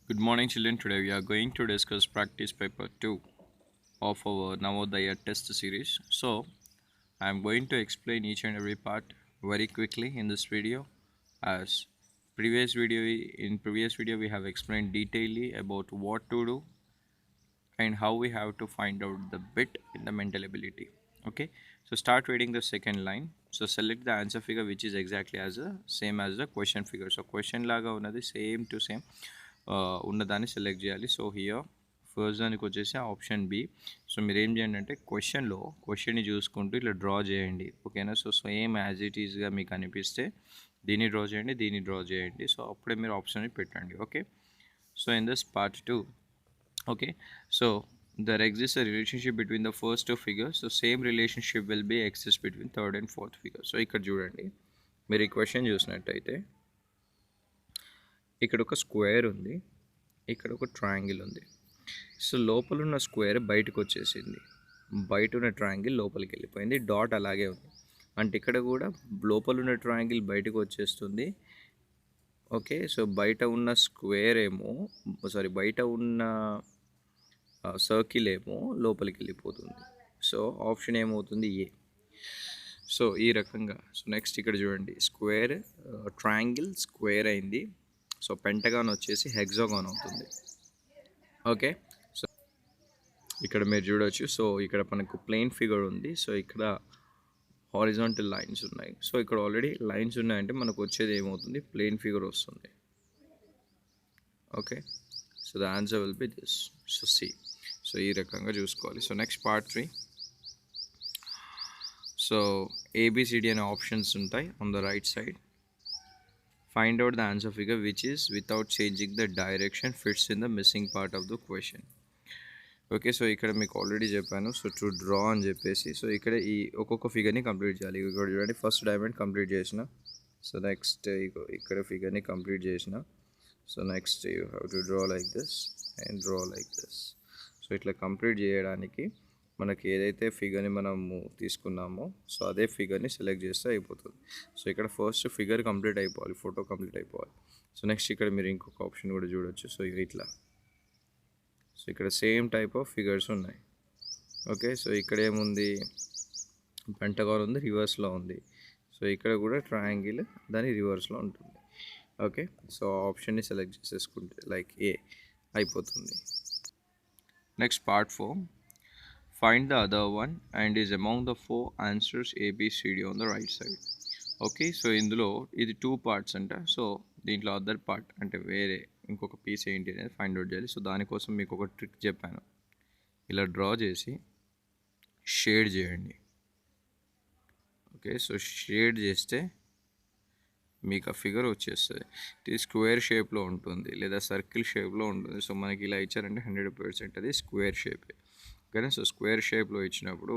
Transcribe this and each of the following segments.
Good morning, children. Today we are going to discuss practice paper 2 of our Navodaya test series. So, I am going to explain each and every part very quickly in this video. As previous video we have explained detailedly about what to do and how we have to find out the bit in the mental ability. Okay, so start reading the second line. So select the answer figure which is exactly as the same as the question figure. So question laga ఉన్నది same to same ఉన్నదాన్ని select చేయాలి. So here first దానికి వచ్చేసి option B. So మీరు ఏం చేయండి అంటే క్వశ్చన్ని చూసుకుంటూ ఇట్లా డ్రా చేయండి. ఓకేనా? సో సేమ్ యాజ్ ఇట్ ఈస్గా మీకు అనిపిస్తే దీన్ని డ్రా చేయండి, దీన్ని డ్రా చేయండి. సో అప్పుడే మీరు ఆప్షన్ని పెట్టండి. Okay, so in this part 2, okay, so there exists a relationship between the first two figures, so same relationship will be exist between third and fourth figure. So ఇక్కడ చూడండి, మీరు ఈ క్వశ్చన్ చూసినట్టయితే ఇక్కడ ఒక స్క్వేర్ ఉంది, ఇక్కడ ఒక ట్రయాంగిల్ ఉంది. సో లోపల ఉన్న స్క్వేర్ బయటకు వచ్చేసింది, బయట ఉన్న ట్రయాంగిల్ లోపలికి వెళ్ళిపోయింది, డాట్ అలాగే ఉంది. అంటే ఇక్కడ కూడా లోపల ఉన్న ట్రయాంగిల్ బయటకు వచ్చేస్తుంది. ఓకే, సో బయట ఉన్న స్క్వేర్ ఏమో బయట ఉన్న సర్కిల్ ఏమో లోపలికి వెళ్ళిపోతుంది. సో ఆప్షన్ ఏమవుతుంది? ఏ. సో ఈ రకంగా. సో నెక్స్ట్ ఇక్కడ చూడండి, స్క్వేర్ ట్రయాంగిల్ స్క్వేర్ అయింది. సో పెంటగాన్ వచ్చేసి హెక్సాగాన్ అవుతుంది. ఓకే, సో ఇక్కడ మీరు చూడవచ్చు. సో ఇక్కడ మనకు ప్లెయిన్ ఫిగర్ ఉంది. సో ఇక్కడ హారిజాంటల్ లైన్స్ ఉన్నాయి. సో ఇక్కడ ఆల్రెడీ లైన్స్ ఉన్నాయంటే మనకు వచ్చేది ఏమవుతుంది? ప్లెయిన్ ఫిగర్ వస్తుంది. Okay, so the answer will be this. So C. So ఈ రకంగా చూసుకోవాలి. So next part 3. So ABCD అనే ఆప్షన్స్ ఉంటాయి on the right side. Find out the answer figure which is without changing the direction fits in the missing part of the question. Okay, so ఇక్కడ మీకు already చెప్పాను. So to draw అని చెప్పేసి, so ఇక్కడ ఈ ఒక్కొక్క ఫిగర్ని complete చేయాలి. ఇక్కడ చూడండి, ఫస్ట్ డైమండ్ కంప్లీట్ చేసిన. సో నెక్స్ట్ ఇక్కడ ఫిగర్ని కంప్లీట్ చేసిన. So next you have to draw like this and draw like this. So ఇట్లా కంప్లీట్ చేయడానికి మనకి ఏదైతే ఫిగర్ని మనము తీసుకున్నామో సో అదే ఫిగర్ని సెలెక్ట్ చేస్తే అయిపోతుంది. సో ఇక్కడ ఫస్ట్ ఫిగర్ కంప్లీట్ అయిపోవాలి, ఫోటో కంప్లీట్ అయిపోవాలి. సో నెక్స్ట్ ఇక్కడ మీరు ఇంకొక ఆప్షన్ కూడా చూడొచ్చు. సో ఇట్లా, సో ఇక్కడ సేమ్ టైప్ ఆఫ్ ఫిగర్స్ ఉన్నాయి. ఓకే, సో ఇక్కడ ఏముంది? పెంటగాన్ ఉంది, రివర్స్లో ఉంది. సో ఇక్కడ కూడా ట్రయాంగిల్ దాని రివర్స్లో ఉంటుంది. ఓకే, సో ఆప్షన్ని సెలెక్ట్ చేసేసుకుంటే లైక్ ఏ అయిపోతుంది. Next part 4. Find the other one and is among the 4 answers ABCD on the right side. Okay, so ఇందులో ఇది 2 పార్ట్స్ అంట. సో దీంట్లో అదర్ పార్ట్ అంటే వేరే ఇంకొక పీస్ ఏంటి అనేది ఫైండ్ అవుట్ చేయాలి. సో దానికోసం మీకు ఒక ట్రిక్ చెప్పాను. ఇలా డ్రా చేసి షేడ్ చేయండి. ఓకే, సో షేడ్ చేస్తే మీకు ఆ ఫిగర్ వచ్చేస్తుంది. ఇది స్క్వేర్ షేప్లో ఉంటుంది లేదా సర్కిల్ షేప్లో ఉంటుంది. సో మనకి ఇలా ఇచ్చారంటే 100% అది స్క్వేర్ షేపే. ఓకేనా? సో స్క్వేర్ షేప్లో ఇచ్చినప్పుడు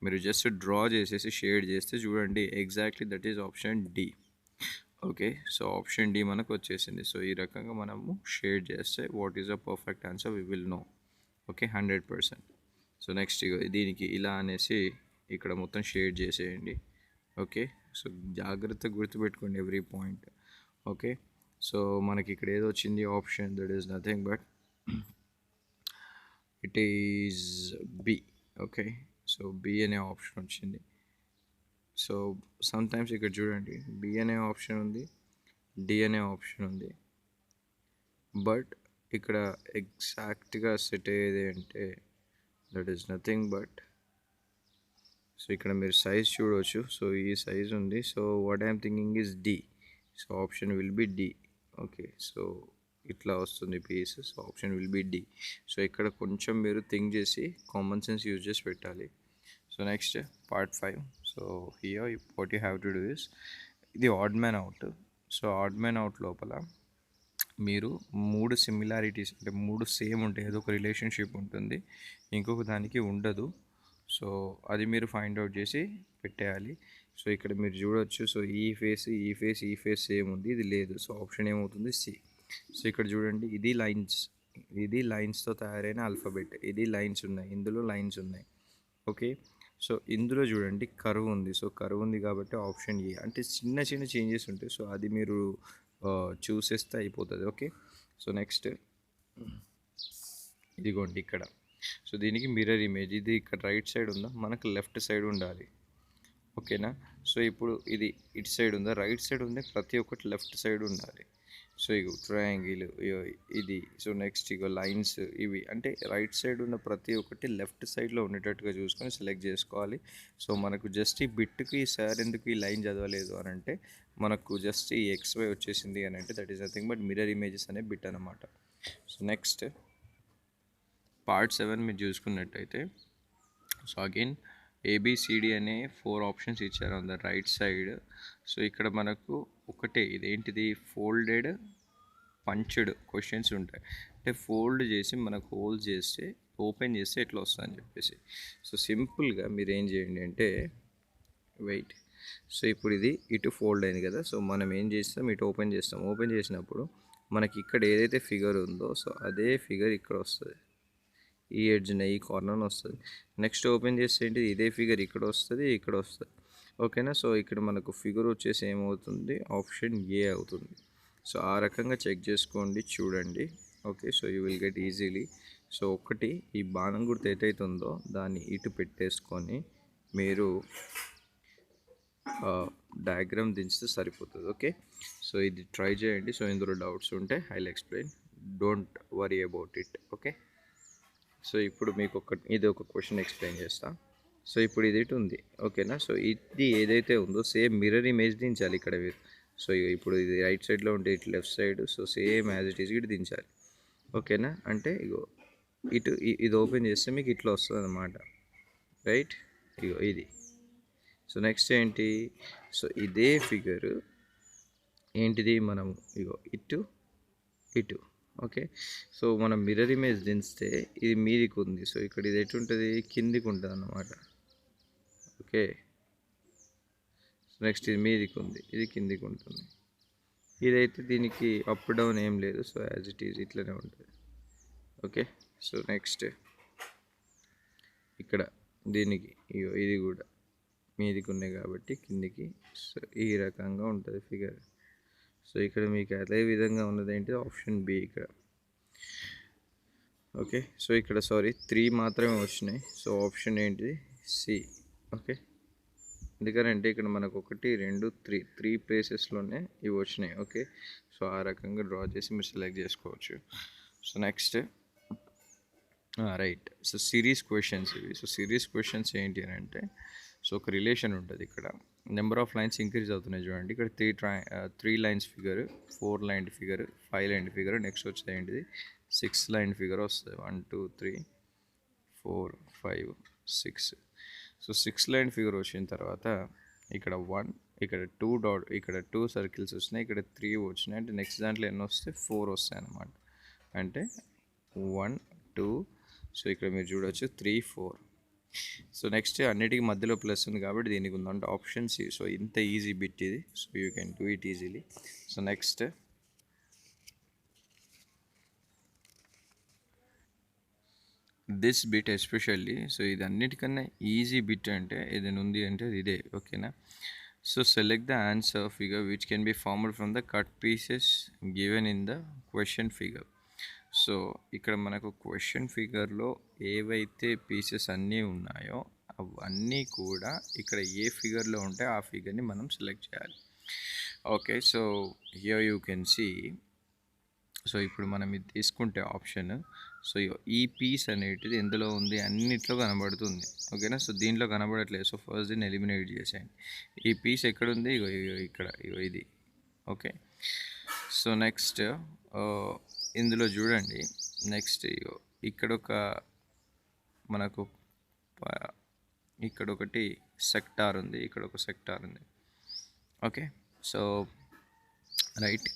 మీరు జస్ట్ డ్రా చేసేసి షేడ్ చేస్తే చూడండి, exactly that is option D. Okay, so option D మనకు వచ్చేసింది. సో ఈ రకంగా మనము షేడ్ చేస్తే what is a perfect answer we will know. Okay, 100%. So next దీనికి ఇలా అనేసి ఇక్కడ మొత్తం షేడ్ చేసేయండి. ఓకే, సో జాగ్రత్తగా గుర్తుపెట్టుకోండి ఎవ్రీ పాయింట్. ఓకే, సో మనకి ఇక్కడ ఏదో వచ్చింది option, that is nothing but it is B. Okay, so B అనే ఆప్షన్ వచ్చింది. సో సమ్టైమ్స్ ఇక్కడ చూడండి, బి అనే ఆప్షన్ ఉంది, డి అనే ఆప్షన్ ఉంది, బట్ ఇక్కడ ఎగ్జాక్ట్గా సెట్ అయ్యేది అంటే that is nothing but, so ఇక్కడ మీరు సైజ్ చూడవచ్చు. సో ఈ సైజ్ ఉంది. So what I'm thinking is D. So option will be D. Okay, so ఇట్లా వస్తుంది piece. So option will be D. So ఇక్కడ కొంచెం మీరు థింక్ చేసి కామన్ సెన్స్ యూజ్ చేసి పెట్టాలి. So next part 5. So here what you have to do is, ఇది odd man out. So odd man out లోపల మీరు 3 సిమిలారిటీస్ అంటే 3 సేమ్ ఉంటాయి. ఏదో ఒక రిలేషన్షిప్ ఉంటుంది, ఇంకొక దానికి ఉండదు. సో అది మీరు ఫైండ్ అవుట్ చేసి పెట్టేయాలి. సో ఇక్కడ మీరు చూడవచ్చు. సో ఈ ఫేస్ సేమ్ ఉంది, ఇది లేదు. సో ఆప్షన్ ఏమవుతుంది? సి. సో ఇక్కడ చూడండి, ఇది లైన్స్తో తయారైన ఆల్ఫాబెట్, ఇది లైన్స్ ఉన్నాయి, ఇందులో లైన్స్ ఉన్నాయి. ఓకే, సో ఇందులో చూడండి కర్వ్ ఉంది. సో కర్వ్ ఉంది కాబట్టి ఆప్షన్ ఏ. అంటే చిన్న చిన్న చేంజెస్ ఉంటాయి. సో అది మీరు చూసేస్తే అయిపోతుంది. ఓకే, సో నెక్స్ట్ ఇదిగోండి ఇక్కడ. సో దీనికి మిర్రర్ ఇమేజ్, ఇది ఇక్కడ రైట్ సైడ్ ఉందా, మనకు లెఫ్ట్ సైడ్ ఉండాలి. ఓకేనా. సో ఇప్పుడు ఇది ఇటు సైడ్ ఉందా, రైట్ సైడ్ ఉంది, ప్రతి ఒక్కటి లెఫ్ట్ సైడ్ ఉండాలి. సో ఇగో ట్రయాంగిల్, ఇది. సో నెక్స్ట్ ఇగో లైన్స్, ఇవి అంటే రైట్ సైడ్ ఉన్న ప్రతి ఒక్కటి లెఫ్ట్ సైడ్లో ఉండేటట్టుగా చూసుకొని సెలెక్ట్ చేసుకోవాలి. సో మనకు జస్ట్ ఈ బిట్కి సార్ ఎందుకు ఈ లైన్ చదవలేదు అని అంటే, మనకు జస్ట్ ఈ XY వచ్చేసింది అని అంటే, that is nothing but mirror images అనే బిట్ అనమాట. సో నెక్స్ట్ పార్ట్ 7 మీరు చూసుకున్నట్టయితే, సో అగైన్ ABCD అనే 4 ఆప్షన్స్ ఇచ్చారు on the right side. So ఇక్కడ మనకు ఒకటే, ఇదేంటిది, ఫోల్డెడ్ పంచ్డ్ క్వశ్చన్స్ ఉంటాయి. అంటే ఫోల్డ్ చేసి మనకు హోల్ చేస్తే, ఓపెన్ చేస్తే ఎట్లా వస్తుందని చెప్పేసి. సో సింపుల్గా మీరు ఏం చేయండి అంటే, వెయిట్. సో ఇప్పుడు ఇది ఇటు ఫోల్డ్ అయింది కదా, సో మనం ఏం చేస్తాం, ఇటు ఓపెన్ చేస్తాం. ఓపెన్ చేసినప్పుడు మనకి ఇక్కడ ఏదైతే ఫిగర్ ఉందో, సో అదే ఫిగర్ ఇక్కడ వస్తుంది, ఈ ఎడ్జ్న, ఈ కార్నర్ని వస్తుంది. నెక్స్ట్ ఓపెన్ చేస్తే ఏంటి, ఇదే ఫిగర్ ఇక్కడ వస్తుంది, ఇక్కడ వస్తుంది. ఓకేనా. సో ఇక్కడ మనకు ఫిగర్ వచ్చేసి ఏమవుతుంది, ఆప్షన్ ఏ అవుతుంది. సో ఆ రకంగా చెక్ చేసుకోండి, చూడండి. Okay. So you will get easily. So ఒకటి, ఈ బాణం గుర్తు ఏదైతే ఉందో దాన్ని ఇటు పెట్టేసుకొని మీరు డయాగ్రామ్ దించితే సరిపోతుంది. ఓకే. సో ఇది ట్రై చేయండి. సో ఇందులో డౌట్స్ ఉంటే I will explain, don't worry about it. Okay. So ఇప్పుడు మీకు ఇది ఒక క్వశ్చన్ ఎక్స్ప్లెయిన్ చేస్తా. సో ఇప్పుడు ఇది ఇటు ఉంది. ఓకేనా. సో ఇది ఏదైతే ఉందో సేమ్ మిర్రర్ ఇమేజ్ దించాలి ఇక్కడ మీరు. సో ఇప్పుడు ఇది రైట్ సైడ్లో ఉంటే ఇటు left side, so same as it is ఇటు దించాలి. ఓకేనా. అంటే ఇగో ఇటు ఇది ఓపెన్ చేస్తే మీకు ఇట్లా వస్తుంది అన్నమాట, రైట్. ఇగో ఇది. సో నెక్స్ట్ ఏంటి, సో ఇదే ఫిగర్ ఏంటిది, మనం ఇగో ఇటు ఇటు. ఓకే. సో మనం మిర్రర్ ఇమేజ్ దించితే ఇది మీదికి ఉంది, సో ఇక్కడ ఇది ఎటు ఉంటుంది, కిందికి ఉంటుంది అన్నమాట. ఓకే. నెక్స్ట్ ఇది మీదికి ఉంది, ఇది కిందికి ఉంటుంది. ఇదైతే దీనికి అప్ డౌన్ ఏం లేదు, సో యాజ్ ఇట్ ఈజ్ ఇట్లనే ఉంటుంది. ఓకే. సో నెక్స్ట్ ఇక్కడ దీనికి ఇది కూడా మీదికి ఉన్నాయి కాబట్టి కిందికి, సో ఈ రకంగా ఉంటుంది ఫిగర్. సో ఇక్కడ మీకు అదే విధంగా ఉన్నది ఏంటి, ఆప్షన్ బి ఇక్కడ. ఓకే. సో ఇక్కడ 3 మాత్రమే వచ్చినాయి. సో ఆప్షన్ ఏంటిది, సి. ఓకే. ఎందుకంటే ఇక్కడ మనకు 1 2 3 ప్లేసెస్లోనే ఇవి వచ్చినాయి. ఓకే. సో ఆ రకంగా డ్రా చేసి మీరు సెలెక్ట్ చేసుకోవచ్చు. So next right. So series questions ఇవి. సో సిరీస్ క్వశ్చన్స్ ఏంటి అని అంటే, సో ఒక రిలేషన్ ఉంటుంది ఇక్కడ, నెంబర్ ఆఫ్ లైన్స్ ఇంక్రీజ్ అవుతున్నాయి చూడండి. ఇక్కడ 3 lines figure, 4 line figure, 5 line figure, next వచ్చేది ఏంటిది 6 లైన్ ఫిగర్ వస్తుంది. 1 2 3 4 5 6. సో 6 లైన్ ఫిగర్ వచ్చిన తర్వాత ఇక్కడ 1, ఇక్కడ 2 డాట్, ఇక్కడ 2 సర్కిల్స్ వచ్చినాయి, ఇక్కడ 3 వచ్చినాయి. అంటే నెక్స్ట్ దాంట్లో ఎన్ని వస్తే 4 వస్తాయి అన్నమాట. అంటే 1 2. సో ఇక్కడ మీరు చూడవచ్చు 3 4. సో నెక్స్ట్ అన్నిటికీ మధ్యలో ప్లస్ ఉంది కాబట్టి దీనికి ఉందంటే ఆప్షన్ సి. సో ఇంత ఈజీ బిట్ ఇది. So you can do it easily. So next this bit especially, so ఇది అన్నిటికన్నా ఈజీ బిట్ అంటే ఏదైనా ఉంది అంటే ఇదే. ఓకేనా. So select the answer figure which can be formed from the cut pieces given in the question figure. So ఇక్కడ మనకు క్వశ్చన్ ఫిగర్లో ఏవైతే పీసెస్ అన్నీ ఉన్నాయో అవన్నీ కూడా ఇక్కడ ఏ ఫిగర్లో ఉంటే ఆ ఫిగర్ని మనం సెలెక్ట్ చేయాలి. Okay. So here you can see. So ఇప్పుడు మనం ఇది తీసుకుంటే ఆప్షన్, సో ఈ పీస్ అనేటిది ఎందులో ఉంది, అన్నిట్లో కనబడుతుంది. ఓకేనా. సో దీంట్లో కనబడట్లేదు, సో ఫస్ట్ దీన్ని ఎలిమినేట్ చేసేయండి. ఈ పీస్ ఎక్కడుంది, ఇక్కడ ఇది. ఓకే. సో నెక్స్ట్ ఇందులో చూడండి. నెక్స్ట్ ఇక్కడ ఒక మనకు ఇక్కడ ఒకటి సెక్టార్ ఉంది, ఇక్కడ ఒక సెక్టార్ ఉంది. ఓకే. So right.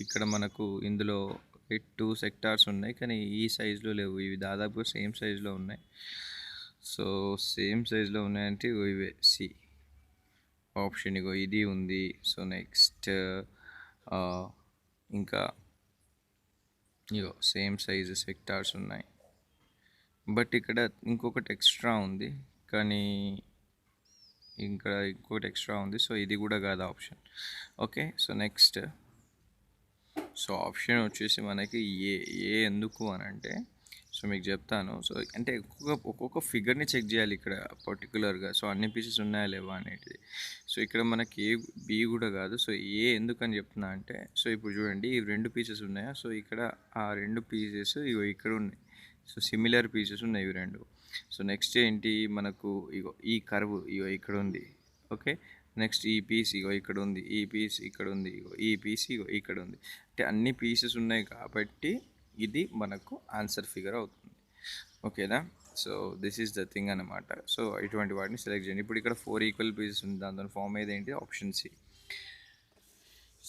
ఇక్కడ మనకు ఇందులో 2 సెక్టార్స్ ఉన్నాయి, కానీ ఈ సైజులో లేవు. ఇవి దాదాపు సేమ్ సైజులో ఉన్నాయి. సో సేమ్ సైజులో ఉన్నాయంటే ఇవే సి ఆప్షన్. ఇది ఉంది. సో నెక్స్ట్ ఇంకా సేమ్ సైజు సెక్టార్స్ ఉన్నాయి, బట్ ఇక్కడ ఇంకొకటి ఎక్స్ట్రా ఉంది, కానీ ఇంకొకటి ఎక్స్ట్రా ఉంది. సో ఇది కూడా కాదు option. Okay. So next so option వచ్చేసి మనకి ఏ ఏ ఎందుకు అని అంటే, సో మీకు చెప్తాను. సో అంటే ఒక్కొక్క ఫిగర్ని చెక్ చేయాలి ఇక్కడ పర్టికులర్గా. సో అన్ని పీసెస్ ఉన్నాయా లేవా అనేది. సో ఇక్కడ మనకి ఏ బి కూడా కాదు. సో ఏ ఎందుకని చెప్తున్నా అంటే, సో ఇప్పుడు చూడండి ఈ 2 పీసెస్ ఉన్నాయా. సో ఇక్కడ ఆ 2 పీసెస్ ఇగో ఇక్కడ ఉన్నాయి. సో సిమిలర్ పీసెస్ ఉన్నాయి ఇవి 2. సో నెక్స్ట్ ఏంటి మనకు ఇగో ఈ కర్వ్ ఇగో ఇక్కడ ఉంది. ఓకే, నెక్స్ట్ ఈ పీస్ ఇగో ఇక్కడ ఉంది, ఈ పీస్ ఇక్కడ ఉంది, ఇగో ఈ పీస్ ఇగో ఇక్కడ ఉంది. అంటే అన్ని పీసెస్ ఉన్నాయి కాబట్టి ఇది మనకు ఆన్సర్ ఫిగర్ అవుతుంది. ఓకేనా. So this is the thing అనమాట. సో ఇటువంటి వాటిని సెలెక్ట్ చేయండి. ఇప్పుడు ఇక్కడ 4 ఈక్వల్ పీసెస్ ఉంది, దాంతో ఫామ్ అయ్యేది ఏంటి, ఆప్షన్ సి.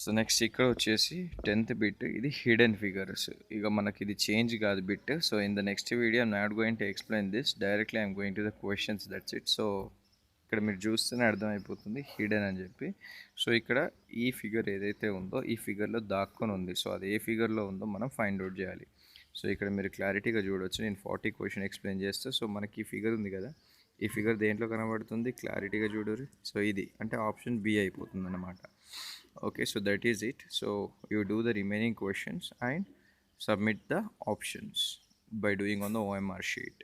సో నెక్స్ట్ ఇక్కడ వచ్చేసి 10th బిట్, ఇది హిడెన్ ఫిగర్స్. ఇక మనకి ఇది చేంజ్ కాదు bit. So in the next video I'm not going to explain this, directly I'm going to the questions, that's it. So ఇక్కడ మీరు చూస్తేనే అర్థమైపోతుంది హిడెన్ అని చెప్పి. సో ఇక్కడ ఈ ఫిగర్ ఏదైతే ఉందో ఈ ఫిగర్లో దాక్కొని ఉంది. సో అది ఏ ఫిగర్లో ఉందో మనం ఫైండ్ అవుట్ చేయాలి. సో ఇక్కడ మీరు క్లారిటీగా చూడవచ్చు, నేను 40 క్వశ్చన్ ఎక్స్ప్లెయిన్ చేస్తే. సో మనకి ఈ ఫిగర్ ఉంది కదా, ఈ ఫిగర్ దేంట్లో కనబడుతుంది క్లారిటీగా చూడరు. సో ఇది అంటే ఆప్షన్ బి అయిపోతుంది అన్నమాట. Okay, so that is it. So you do the remaining questions and submit the options by doing on the OMR sheet.